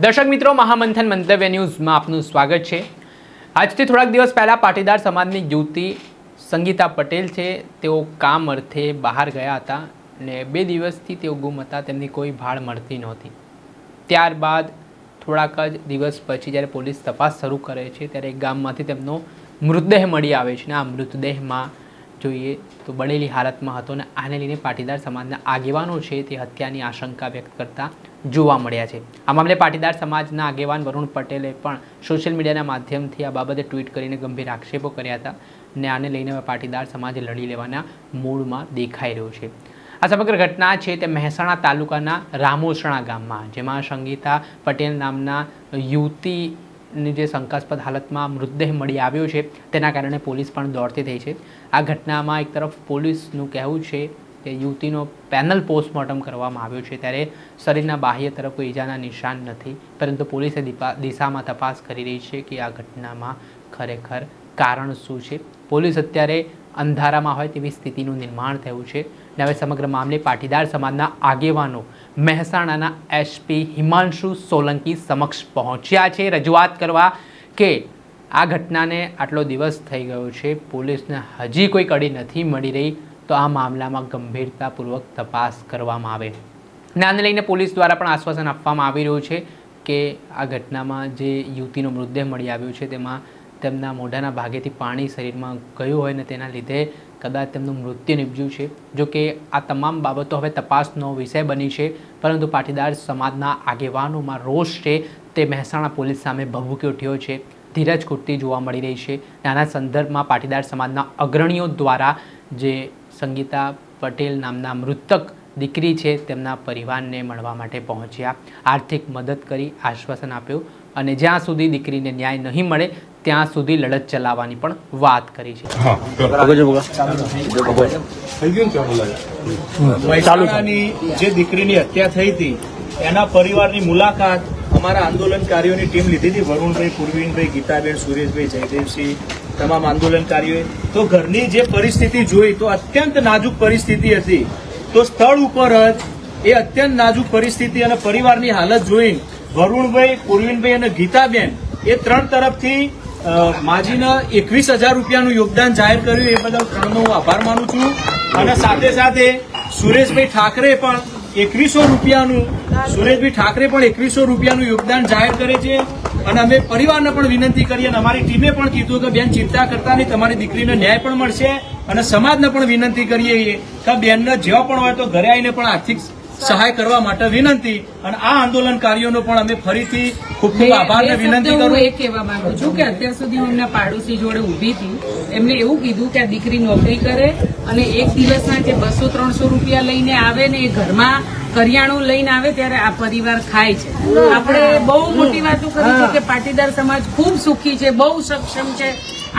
દર્શક મિત્રો, મહામંથન મંતવ્ય ન્યૂઝમાં આપનું સ્વાગત છે। આજથી થોડાક દિવસ પહેલાં પાટીદાર સમાજની યુવતી સંગીતા પટેલ છે, તેઓ કામ અર્થે બહાર ગયા હતા અને 2 દિવસથી તેઓ ગુમ હતા। તેમની કોઈ ભાળ મળતી નહોતી। ત્યારબાદ થોડાક જ દિવસ પછી જ્યારે પોલીસ તપાસ શરૂ કરે છે ત્યારે એક ગામમાંથી તેમનો મૃતદેહ મળી આવે છે અને આ મૃતદેહમાં જોઈએ તો બળેલી હાલતમાં હતો અને આને લઈને પાટીદાર સમાજના આગેવાનો છે તે હત્યાની આશંકા વ્યક્ત કરતા જોવા મળ્યા છે। આ મામલે પાટીદાર સમાજના આગેવાન વરુણ પટેલે પણ સોશિયલ મીડિયાના માધ્યમથી આ બાબતે ટ્વીટ કરીને ગંભીર આક્ષેપો કર્યા હતા અને આને લઈને પાટીદાર સમાજ લડી લેવાના મૂડમાં દેખાઈ રહ્યો છે। આ સમગ્ર ઘટના છે તે મહેસાણા તાલુકાના રામોસણા ગામમાં, જેમાં સંગીતા પટેલ નામના યુવતીની જે શંકાસ્પદ હાલતમાં મૃતદેહ મળી આવ્યો છે તેના કારણે પોલીસ પણ દોડતી થઈ છે। આ ઘટનામાં એક તરફ પોલીસનું કહેવું છે કે યુવતીનો પેનલ પોસ્ટમોર્ટમ કરવામાં આવ્યો છે ત્યારે શરીરના બાહ્ય તરફ કોઈ ઈજાના નિશાન નથી, પરંતુ પોલીસે દિશામાં તપાસ કરી રહી છે કે આ ઘટનામાં ખરેખર કારણ શું છે। પોલીસ અત્યારે અંધારામાં હોય તેવી સ્થિતિનું નિર્માણ થયું છે અને હવે સમગ્ર મામલે પાટીદાર સમાજના આગેવાનો મહેસાણાના એસપી હિમાંશુ સોલંકી સમક્ષ પહોંચ્યા છે રજૂઆત કરવા કે આ ઘટનાને આટલો દિવસ થઈ ગયો છે, પોલીસને હજી કોઈ કડી નથી મળી રહી, તો આ મામલામાં ગંભીરતાપૂર્વક તપાસ કરવામાં આવે। આને લઈને પોલીસ દ્વારા પણ આશ્વાસન આપવામાં આવી રહ્યું છે કે આ ઘટનામાં જે યુવતીનો મૃતદેહ મળી આવ્યો છે તેમાં તેમના મોઢાના ભાગેથી પાણી શરીરમાં ગયું હોય ને તેના લીધે કદાચ તેમનું મૃત્યુ નીપજ્યું છે। જો કે આ તમામ બાબતો હવે તપાસનો વિષય બની છે, પરંતુ પાટીદાર સમાજના આગેવાનોમાં રોષ છે તે મહેસાણા પોલીસ સામે ભભૂકી ઉઠ્યો છે, ધીરજ ખૂટતી જોવા મળી રહી છે। આના સંદર્ભમાં પાટીદાર સમાજના અગ્રણીઓ દ્વારા જે સંગીતા પટેલ નામના મૃતક દીકરી છે તેમના પરિવારને મળવા માટે પહોંચ્યા, આર્થિક મદદ કરી, આશ્વાસન આપ્યું અને જ્યાં સુધી દીકરીને ન્યાય નહીં મળે ત્યાં સુધી લડત ચલાવવાની પણ વાત કરી છે। મહેસાણાની જે દીકરીની હત્યા થઈ હતી એના પરિવારની મુલાકાત અમારા આંદોલનકારીઓની ટીમ લીધી હતી, વરુણભાઈ, પૂર્વીનભાઈ, ગીતાબેન, સુરેશભાઈ, જયદેવસિંહ, તમામ આંદોલનકારીઓએ। તો ઘરની જે પરિસ્થિતિ જોઈ તો અત્યંત નાજુક પરિસ્થિતિ હતી, તો સ્થળ ઉપર જ એ અત્યંત નાજુક પરિસ્થિતિ અને પરિવારની હાલત જોઈ વરુણભાઈ, પૂર્વીનભાઈ અને ગીતાબેન એ 3 તરફથી માજીને 21,000 રૂપિયાનું યોગદાન જાહેર કર્યું, એ બદલ 3નો હું આભાર માનું છું। અને સાથે સાથે સુરેશભાઈ ઠાકરે પણ 2100 રૂપિયાનું યોગદાન જાહેર કરે છે અને અમે પરિવારને પણ વિનંતી કરી અને અમારી ટીમે પણ કીધું કે બેન ચિંતા કરતા નહીં, તમારી દીકરીને ન્યાય પણ મળશે અને સમાજને પણ વિનંતી કરીએ કે બેનને જેવા પણ હોય તો ઘરે આવીને પણ આર્થિક સહાય કરવા માટે વિનંતી। અને આ આંદોલનકારીઓનો પણ અમે ફરીથી ખૂબ ખૂબ આભાર અને વિનંતી કરું। હું એ કહેવા માંગુ છું કે અત્યાર સુધી હું એમના પાડોશી જોડે ઊભી હતી, એમને એવું કીધું કે આ દીકરી નોકરી કરે અને એક દિવસના કે 200-300 રૂપિયા લઈને આવે ને એ ઘરમાં કરિયાણું લઈને આવે ત્યારે આ પરિવાર ખાય છે। આપણે બહુ મોટી વાતો કરી છે કે પાટીદાર સમાજ ખૂબ સુખી છે, બહુ સક્ષમ છે।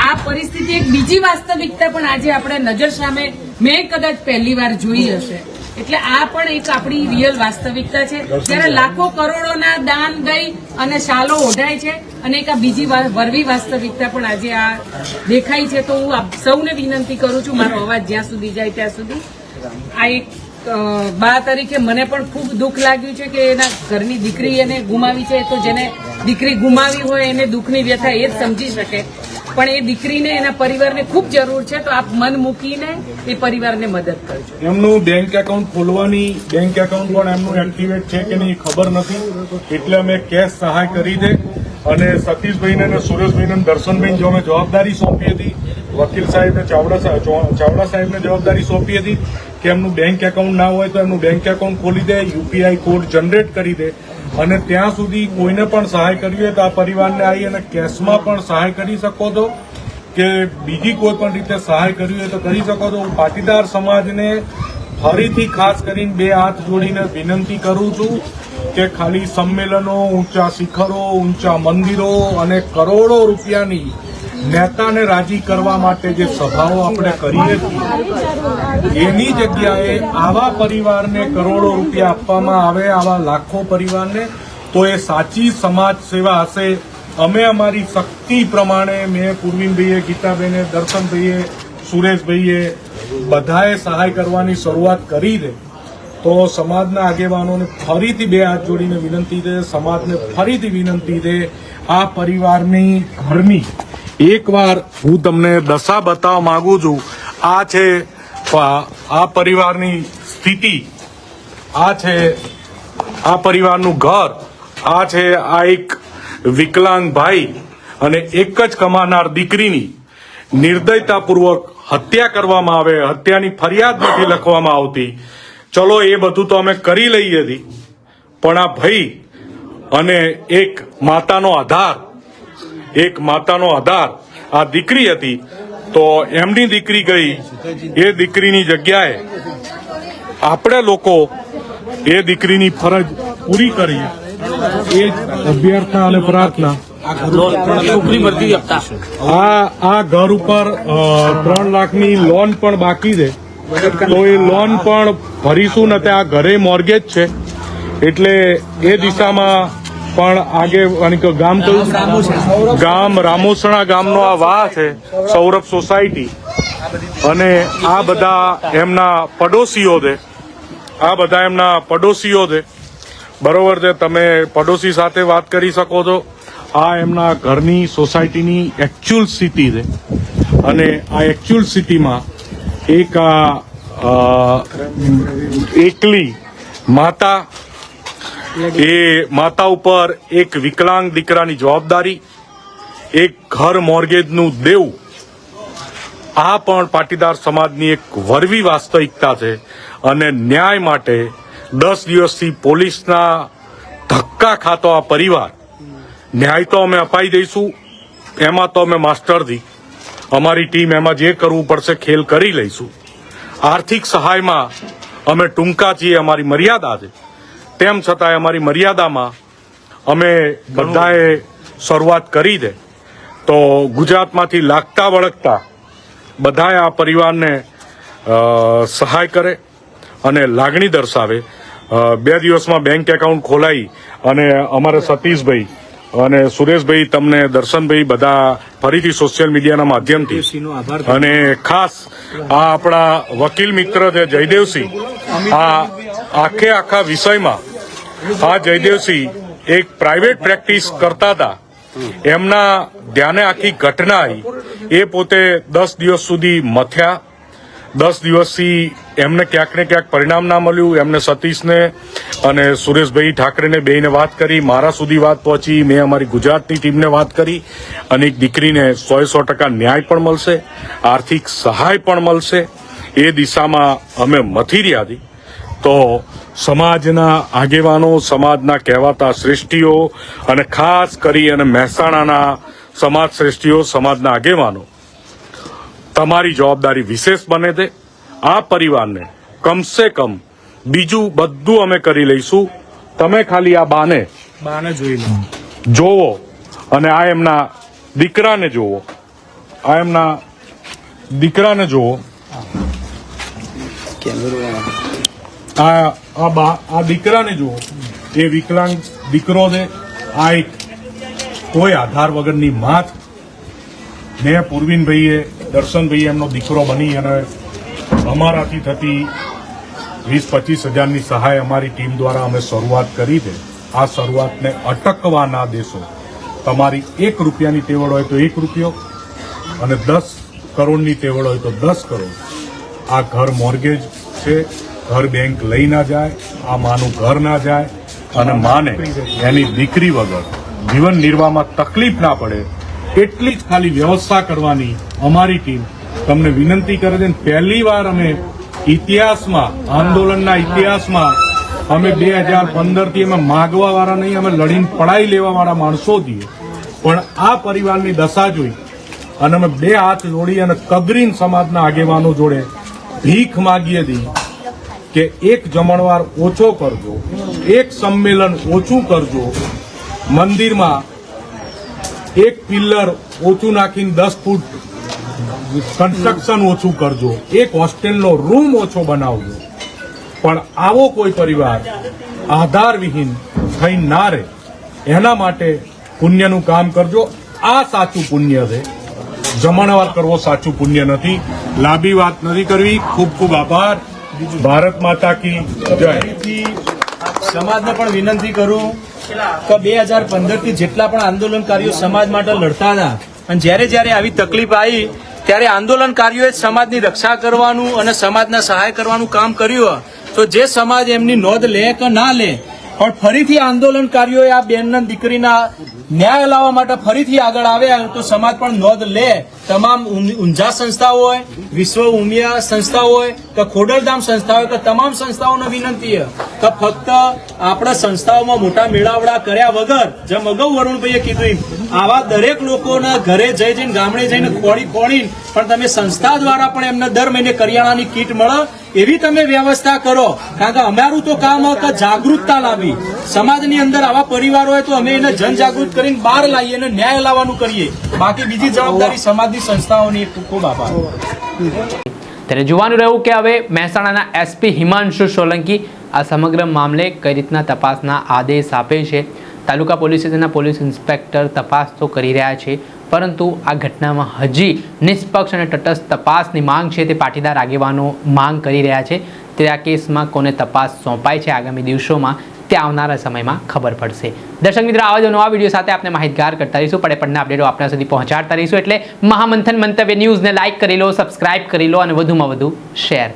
આ પરિસ્થિતિ એક બીજી વાસ્તવિકતા પણ આજે આપણે નજર સામે મેં કદાચ પહેલી વાર જોઈ હશે, એટલે આ પણ એક આપણી રિયલ વાસ્તવિકતા છે। જ્યારે લાખો કરોડોના દાન દઈ અને શાલો ઓઢાય છે અને એક આ બીજી વરવી વાસ્તવિકતા પણ આજે આ દેખાય છે। તો હું સૌને વિનંતી કરું છું, મારો અવાજ જ્યાં સુધી જાય ત્યાં સુધી, આ એક બા તરીકે મને પણ ખૂબ દુઃખ લાગ્યું છે કે એના ઘરની દીકરી એને ગુમાવી છે। તો જેને દીકરી ગુમાવી હોય એને દુઃખની વ્યથા એ જ સમજી શકે, પણ એ દીકરીને એના પરિવારને ખૂબ જરૂર છે, તો આપ મન મૂકીને એ પરિવારને મદદ કરજો। એમનું બેંક એકાઉન્ટ ખોલવાની બેંક એકાઉન્ટ પણ એમનું એક્ટિવેટ છે કે નહીં ખબર નથી, એટલે અમે કેશ સહાય કરી દે અને સતીશભાઈને અને સુરેશભાઈને દર્શનભાઈને જો અમે જવાબદારી સોંપી હતી, વકીલ સાહેબને ચાવડા સાહેબને જવાબદારી સોંપી હતી કે એમનું બેંક એકાઉન્ટ ના હોય તો એમનું બેંક એકાઉન્ટ ખોલી દે, યુપીઆઈ કોડ જનરેટ કરી દે અને ત્યાં સુધી કોઈને પણ સહાય કરવી હોય તો આ પરિવારને આવી અને કેશમાં પણ સહાય કરી શકો છો કે બીજી કોઈ પણ રીતે સહાય કરવી હોય તો કરી શકો છો। હું પાટીદાર સમાજને ફરીથી ખાસ કરીને 2 હાથ જોડીને વિનંતી કરું છું કે ખાલી સંમેલનો, ઊંચા શિખરો, ઊંચા મંદિરો અને કરોડો રૂપિયાની નેતાને રાજી કરવા માટે જે સભાઓ આપણે કરીએ છીએ એની જગ્યાએ આવા પરિવારને કરોડો રૂપિયા આપવામાં આવે, આવા લાખો પરિવારને, તો એ સાચી સમાજ સેવા હશે। અમે અમારી શક્તિ પ્રમાણે મેં પૂર્વીનભાઈએ, ગીતાબેને, દર્શનભાઈએ, સુરેશભાઈએ બધાએ સહાય કરવાની શરૂઆત કરી દે તો સમાજના આગેવાનોને ફરીથી બે હાથ જોડીને વિનંતી છે, સમાજને ફરીથી વિનંતી છે, આ પરિવારની ઘરની એકવાર હું તમને દશા બતાવવા માંગુ છું. આ છે આ પરિવારની સ્થિતિ, આ છે આ પરિવારનું ઘર, આ છે આ એક વિકલાંગ ભાઈ અને એક જ કમાનાર દીકરીની નિર્દયતાપૂર્વક હત્યા કરવામાં આવે, હત્યાની ફરિયાદ નથી લખવામાં આવતી. ચલો એ બધું તો અમે કરી લઈએ હતી, પણ આ ભાઈ અને એક માતાનો આધાર આ દીકરી હતી, તો એમની દીકરી ગઈ, એ દીકરીની જગ્યાએ આપણે લોકો એ દીકરીની ફરજ પૂરી કરી. એ અભ્યર્થના અને પ્રાર્થના આ ઘર ઉપર 3 લાખની લોન પણ બાકી છે, તો એ લોન પણ ભરીશું ને. આ ઘરે મોર્ગેજ છે, એટલે એ દિશામાં પણ આગે ગામ કયું? ગામ રામોસણા ગામનો આ વાહ છે, સૌરભ સોસાયટી. અને આ બધા એમના પડોશીઓ છે, બરોબર છે. તમે પડોશી સાથે વાત કરી શકો છો. આ એમના ઘરની સોસાયટીની એકચ્યુઅલ સ્થિતિ છે, અને આ એકચ્યુઅલ સ્થિતિમાં એક એકલી માતા, એ માતા ઉપર એક વિકલાંગ દીકરાની જવાબદારી, એક ઘર મોર્ગેજનું દેવું, આ પણ પાટીદાર સમાજની એક વરવી વાસ્તવિકતા છે. અને ન્યાય માટે 10 દિવસથી પોલીસના ધક્કા ખાતો આ પરિવાર, ન્યાય તો અમે અપાઈ દઈશું, એમાં તો અમે માસ્ટરથી અમારી ટીમ એમાં જે કરવું પડશે ખેલ કરી લઈશું. આર્થિક સહાયમાં અમે ટૂંકા છીએ, અમારી મર્યાદા છે. તેમ છતાંય અમારી મર્યાદામાં અમે બધાએ શરૂઆત કરી દે, તો ગુજરાતમાંથી લાગતા વળગતા બધાએ આ પરિવારને સહાય કરે અને લાગણી દર્શાવે. 2 દિવસમાં બેંક એકાઉન્ટ ખોલાઈ અને અમારે સતીશભાઈ અને સુરેશભાઈ, તમને દર્શનભાઈ, બધા ફરીથી સોશિયલ મીડિયાના માધ્યમથી, અને ખાસ આ આપણા વકીલ મિત્ર છે જયદેવસિંહ, આ આખા વિષયમાં આ જયદેવસિંહ એક પ્રાઇવેટ પ્રેક્ટિસ કરતા હતા, એમના ધ્યાને આખી ઘટના આવી. એ પોતે 10 દિવસ સુધી મથ્યા. 10 દિવસથી એમને ક્યાંક ને ક્યાંક પરિણામ ના મળ્યું. એમને સતીશને અને સુરેશભાઈ ઠાકરેને બેયને વાત કરી, મારા સુધી વાત પહોંચી, મેં અમારી ગુજરાતની ટીમને વાત કરી, અને એક દીકરીને 100% ન્યાય પણ મળશે, આર્થિક સહાય પણ મળશે, એ દિશામાં અમે મથી રહ્યા હતી. તો સમાજના આગેવાનો, સમાજના કહેવાતા શ્રેષ્ઠીઓ, અને ખાસ કરી અને મહેસાણાના સમાજ શ્રેષ્ઠીઓ, સમાજના આગેવાનો, તમારી જવાબદારી વિશેષ બને છે. આ પરિવારને કમસે કમ બીજું બધું અમે કરી લઈશું. તમે ખાલી આ બાને જોવો, અને આ એમના દીકરાને જોવો, આ દીકરાને જુઓ. એ વિકલાંગ દીકરો છે. આ એક કોઈ આધાર વગરની માં. મેં પૂર્વીનભાઈએ, દર્શનભાઈ એમનો દીકરો બની અને અમારાથી થતી 20-25 હજારની સહાય અમારી ટીમ દ્વારા અમે શરૂઆત કરી છે. આ શરૂઆતને અટકવા ના દેશો. તમારી 1 રૂપિયાની તેવડ હોય તો 1 રૂપિયો, અને 10 કરોડની તેવડ હોય તો 10 કરોડ. આ ઘર મોર્ગેજ છે, ઘર બેંક લઈ ના જાય, આ માનું ઘર ના જાય, અને માને એની દીકરી વગર જીવન નિર્વાહમાં તકલીફ ના પડે, એટલી જ ખાલી વ્યવસ્થા કરવાની અમારી ટીમ તમને વિનંતી કરે છે. પહેલી વાર અમે ઇતિહાસમાં, આંદોલનના ઇતિહાસમાં, અમે 2015થી અમે માગવા વાળા નહીં, અમે લડીને પડાઈ લેવા વાળા માણસો છીએ. પણ આ પરિવારની દશા જોઈ અને અમે 2 હાથ જોડી અને કગરીન સમાજના આગેવાનો જોડે ભીખ માગીએ હતી કે એક જમણવાર ઓછો કરજો, એક સંમેલન ઓછું કરજો, મંદિરમાં 1 પિલ્લર ઓછું નાખીને 10 ફૂટ કન્સ્ટ્રક્શન ઓછું કરજો, એક હોસ્ટેલનો રૂમ ઓછો બનાવજો. પણ આવો કોઈ પરિવાર આધારવિહીન થઈ ના રહે, એના માટે પુણ્યનું કામ કરજો. આ સાચું પુણ્ય છે. જમણવાર કરવો સાચું પુણ્ય નથી. લાંબી વાત નથી કરવી. ખૂબ ખૂબ આભાર. ભારત માતા કી જય. ફરીથી સમાજને પણ વિનંતી કરું કે 2015 થી જેટલા પણ આંદોલનકારીઓ સમાજ માટે લડતા હતા અને જ્યારે આવી તકલીફ આવી ત્યારે આંદોલનકારીઓએ સમાજની રક્ષા કરવાનું અને સમાજને સહાય કરવાનું કામ કર્યું. તો જે સમાજ એમની નોંધ લે કે ના લે, પણ ફરીથી આંદોલનકારીઓએ આ બેનના દીકરીના ન્યાય લાવવા માટે ફરીથી આગળ આવ્યા તો સમાજ પણ નોંધ લે. તમામ ઊંઝા સંસ્થાઓ હોય, વિશ્વ ઉમિયા સંસ્થા હોય કે ખોડલધામ સંસ્થા હોય કે તમામ સંસ્થાઓને વિનંતી છે કે ફક્ત આપણે સંસ્થાઓમાં મોટા મેળાવડા કર્યા વગર, જેમ અગાઉ વરુણભાઈએ કીધું આવા દરેક લોકોના ઘરે જઈને ગામડે જઈને ખોડી પણ તમે સંસ્થા દ્વારા પણ એમને દર મહિને કરિયાણાની કીટ મળે એવી તમે વ્યવસ્થા કરો. કારણ કે અમારું તો કામ કે જાગૃતતા લાવી સમાજની અંદર. આવા પરિવારો હોય તો અમે એને જનજાગૃત કરીને બહાર લાવીએ અને ન્યાય લાવવાનું કરીએ. બાકી બીજી જવાબદારી સમાજની સંસ્થાઓની. ખૂબ ખૂબ આભાર. ત્યારે જોવાનું રહ્યું કે હવે મહેસાણાના એસપી હિમાંશુ સોલંકી આ સમગ્ર મામલે કઈ રીતના તપાસના આદેશ આપે છે. તાલુકા પોલીસ સ્ટેશનના પોલીસ ઇન્સ્પેક્ટર તપાસ તો કરી રહ્યા છે, પરંતુ આ ઘટનામાં હજી નિષ્પક્ષ અને તટસ્થ તપાસની માંગ છે તે પાટીદાર આગેવાનો માંગ કરી રહ્યા છે. ત્યારે આ કેસમાં કોને તપાસ સોંપાય છે આગામી દિવસોમાં તે આવનારા સમયમાં ખબર પડશે. દર્શક મિત્રો, આવા જ નવા વિડીયો સાથે આપણે માહિતગાર કરતા રહીશું, પડના અપડેટો આપણા સુધી પહોંચાડતા રહીશું. એટલે મહામંથન મંતવ્ય ન્યૂઝને લાઇક કરી લો, સબસ્ક્રાઇબ કરી લો અને વધુમાં વધુ શેર.